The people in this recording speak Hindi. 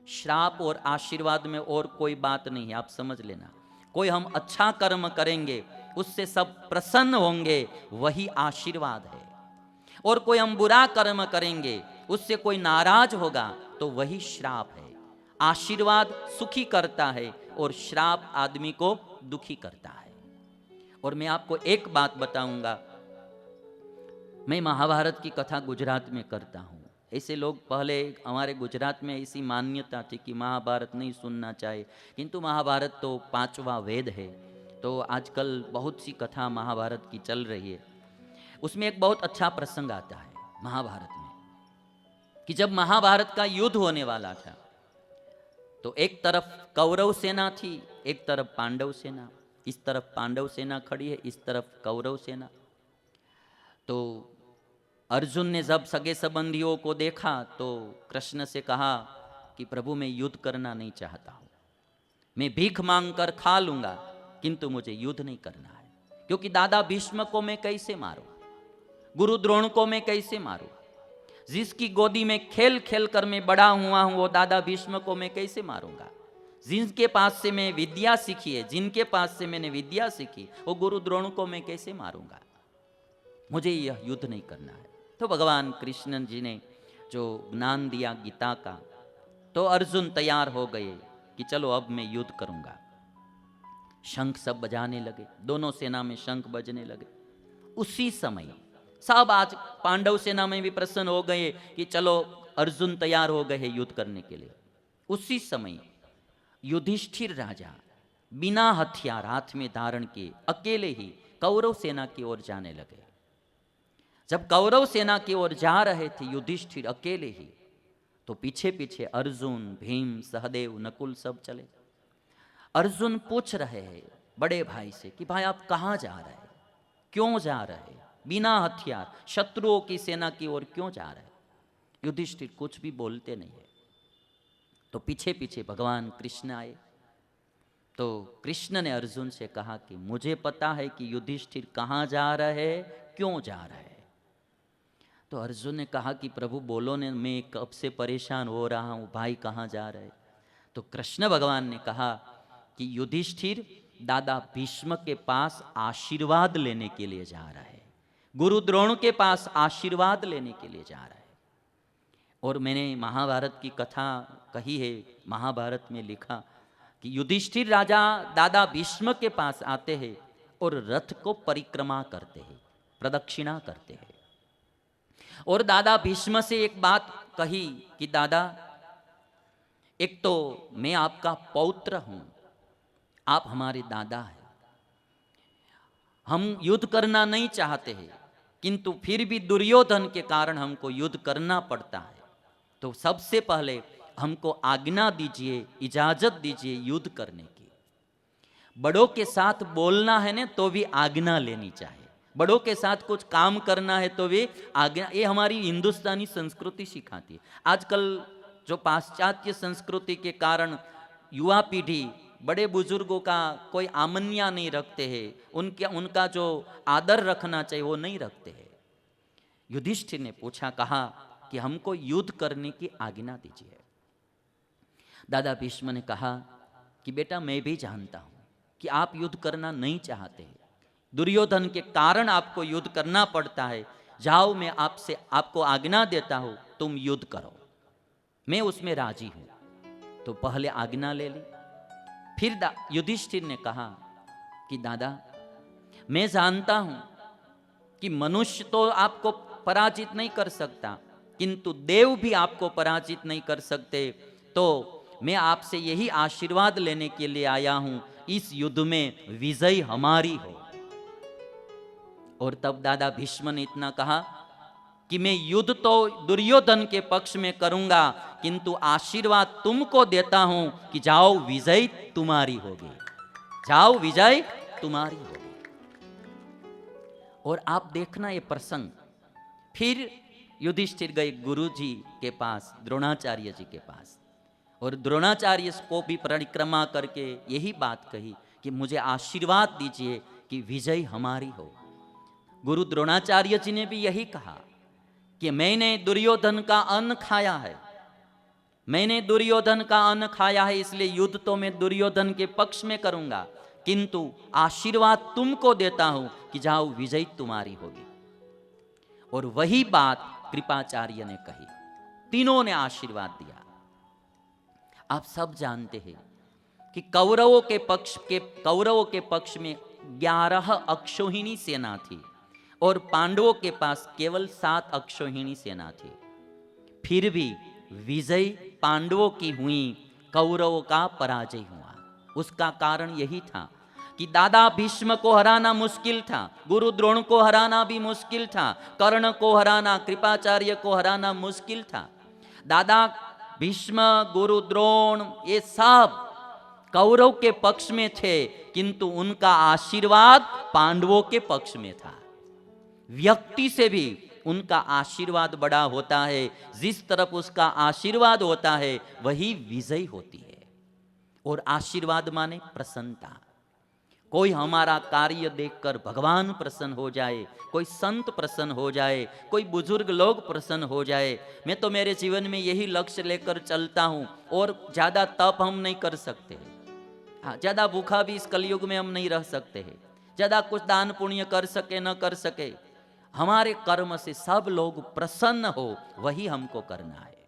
श्राप और आशीर्वाद में और कोई बात नहीं है, आप समझ लेना। कोई हम अच्छा कर्म करेंगे उससे सब प्रसन्न होंगे, वही आशीर्वाद है। और कोई हम बुरा कर्म करेंगे उससे कोई नाराज होगा तो वही श्राप है। आशीर्वाद सुखी करता है और श्राप आदमी को दुखी करता है। और मैं आपको एक बात बताऊंगा, मैं महाभारत की कथा गुजरात में करता हूँ। ऐसे लोग पहले हमारे गुजरात में ऐसी मान्यता थी कि महाभारत नहीं सुनना चाहिए, किंतु महाभारत तो पांचवा वेद है। तो आजकल बहुत सी कथा महाभारत की चल रही है। उसमें एक बहुत अच्छा प्रसंग आता है महाभारत में कि जब महाभारत का युद्ध होने वाला था तो एक तरफ कौरव सेना थी, एक तरफ पांडव सेना। इस तरफ पांडव सेना खड़ी है, इस तरफ कौरव सेना। तो अर्जुन ने जब सगे संबंधियों को देखा तो कृष्ण से कहा कि प्रभु मैं युद्ध करना नहीं चाहता हूं, मैं भीख मांग कर खा लूंगा किंतु मुझे युद्ध नहीं करना है। क्योंकि दादा भीष्म को मैं कैसे मारूं, गुरु द्रोण को मैं कैसे मारूं, जिसकी गोदी में खेल खेल कर मैं बड़ा हुआ हूं वो दादा भीष्म को मैं कैसे मारूंगा। जिनके पास से मैं विद्या सीखी है, जिनके पास से मैंने विद्या सीखी, वो गुरु द्रोण को मैं कैसे मारूंगा। मुझे यह युद्ध नहीं करना है। तो भगवान कृष्ण जी ने जो ज्ञान दिया गीता का, तो अर्जुन तैयार हो गए कि चलो अब मैं युद्ध करूंगा। शंख सब बजाने लगे, दोनों सेना में शंख बजने लगे। उसी समय सब आज पांडव सेना में भी प्रसन्न हो गए कि चलो अर्जुन तैयार हो गए युद्ध करने के लिए। उसी समय युधिष्ठिर राजा बिना हथियार हाथ में धारण किए अकेले ही कौरव सेना की ओर जाने लगे। जब कौरव सेना की ओर जा रहे थे युधिष्ठिर अकेले ही, तो पीछे पीछे अर्जुन, भीम, सहदेव, नकुल सब चले। अर्जुन पूछ रहे हैं बड़े भाई से कि भाई आप कहाँ जा रहे हैं, क्यों जा रहे हैं, बिना हथियार शत्रुओं की सेना की ओर क्यों जा रहे हैं। युधिष्ठिर कुछ भी बोलते नहीं है। तो पीछे पीछे भगवान कृष्ण आए। तो कृष्ण ने अर्जुन से कहा कि मुझे पता है कि युधिष्ठिर कहाँ जा रहे हैं, क्यों जा रहे हैं। तो अर्जुन ने कहा कि प्रभु बोलो ने, मैं कब से परेशान हो रहा हूँ, भाई कहाँ जा रहे। तो कृष्ण भगवान ने कहा कि युधिष्ठिर दादा भीष्म के पास आशीर्वाद लेने के लिए जा रहा है, गुरु द्रोण के पास आशीर्वाद लेने के लिए जा रहा है। और मैंने महाभारत की कथा कही है, महाभारत में लिखा कि युधिष्ठिर राजा दादा भीष्म के पास आते हैं और रथ को परिक्रमा करते हैं, प्रदक्षिणा करते हैं। और दादा भीष्म से एक बात कही कि दादा, एक तो मैं आपका पौत्र हूं, आप हमारे दादा हैं, हम युद्ध करना नहीं चाहते हैं किंतु फिर भी दुर्योधन के कारण हमको युद्ध करना पड़ता है। तो सबसे पहले हमको आज्ञा दीजिए, इजाजत दीजिए युद्ध करने की। बड़ों के साथ बोलना है ना तो भी आज्ञा लेनी चाहिए, बड़ों के साथ कुछ काम करना है तो भी आज्ञा। ये हमारी हिंदुस्तानी संस्कृति सिखाती है। आजकल जो पाश्चात्य संस्कृति के कारण युवा पीढ़ी बड़े बुजुर्गों का कोई आमन्या नहीं रखते हैं, उनका जो आदर रखना चाहिए वो नहीं रखते हैं। युधिष्ठिर ने पूछा, कहा कि हमको युद्ध करने की आज्ञा दीजिए। दादा भीष्म ने कहा कि बेटा मैं भी जानता हूं कि आप युद्ध करना नहीं चाहते, दुर्योधन के कारण आपको युद्ध करना पड़ता है। जाओ मैं आपको आज्ञा देता हूं, तुम युद्ध करो, मैं उसमें राजी हूं। तो पहले आज्ञा ले ली। फिर युधिष्ठिर ने कहा कि दादा मैं जानता हूं कि मनुष्य तो आपको पराजित नहीं कर सकता किंतु देव भी आपको पराजित नहीं कर सकते। तो मैं आपसे यही आशीर्वाद लेने के लिए आया हूं, इस युद्ध में विजय हमारी हो। और तब दादा भीष्म ने इतना कहा कि मैं युद्ध तो दुर्योधन के पक्ष में करूंगा किंतु आशीर्वाद तुमको देता हूं कि जाओ विजय तुम्हारी होगी, जाओ विजय तुम्हारी होगी। और आप देखना ये प्रसंग, फिर युधिष्ठिर गए गुरु जी के पास, द्रोणाचार्य जी के पास, और द्रोणाचार्य को भी परिक्रमा करके यही बात कही कि मुझे आशीर्वाद दीजिए कि विजय हमारी हो। गुरु द्रोणाचार्य जी ने भी यही कहा कि मैंने दुर्योधन का अन्न खाया है, मैंने दुर्योधन का अन्न खाया है, इसलिए युद्ध तो मैं दुर्योधन के पक्ष में करूंगा, किंतु आशीर्वाद तुमको देता हूं कि जाओ विजय तुम्हारी होगी। और वही बात कृपाचार्य ने कही, तीनों ने आशीर्वाद दिया। आप सब जानते हैं कि कौरवों के पक्ष में 11 अक्षौहिणी सेना थी और पांडवों के पास केवल 7 अक्षौहिणी सेना थी। फिर भी विजय पांडवों की हुई, कौरवों का पराजय हुआ। उसका कारण यही था कि दादा भीष्म को हराना मुश्किल था, गुरु द्रोण को हराना भी मुश्किल था, कर्ण को हराना, कृपाचार्य को हराना मुश्किल था। दादा भीष्म, गुरु द्रोण ये सब कौरव के पक्ष में थे, किंतु उनका आशीर्वाद पांडवों के पक्ष में था। व्यक्ति से भी उनका आशीर्वाद बड़ा होता है, जिस तरफ उसका आशीर्वाद होता है वही विजय होती है। और आशीर्वाद माने प्रसन्नता। कोई हमारा कार्य देखकर भगवान प्रसन्न हो जाए, कोई संत प्रसन्न हो जाए, कोई बुजुर्ग लोग प्रसन्न हो जाए। मैं तो मेरे जीवन में यही लक्ष्य लेकर चलता हूं। और ज्यादा तप हम नहीं कर सकते, हाँ, ज्यादा भूखा भी इस कलयुग में हम नहीं रह सकते हैं, ज्यादा कुछ दान पुण्य कर सके न कर सके, हमारे कर्म से सब लोग प्रसन्न हो वही हमको करना है।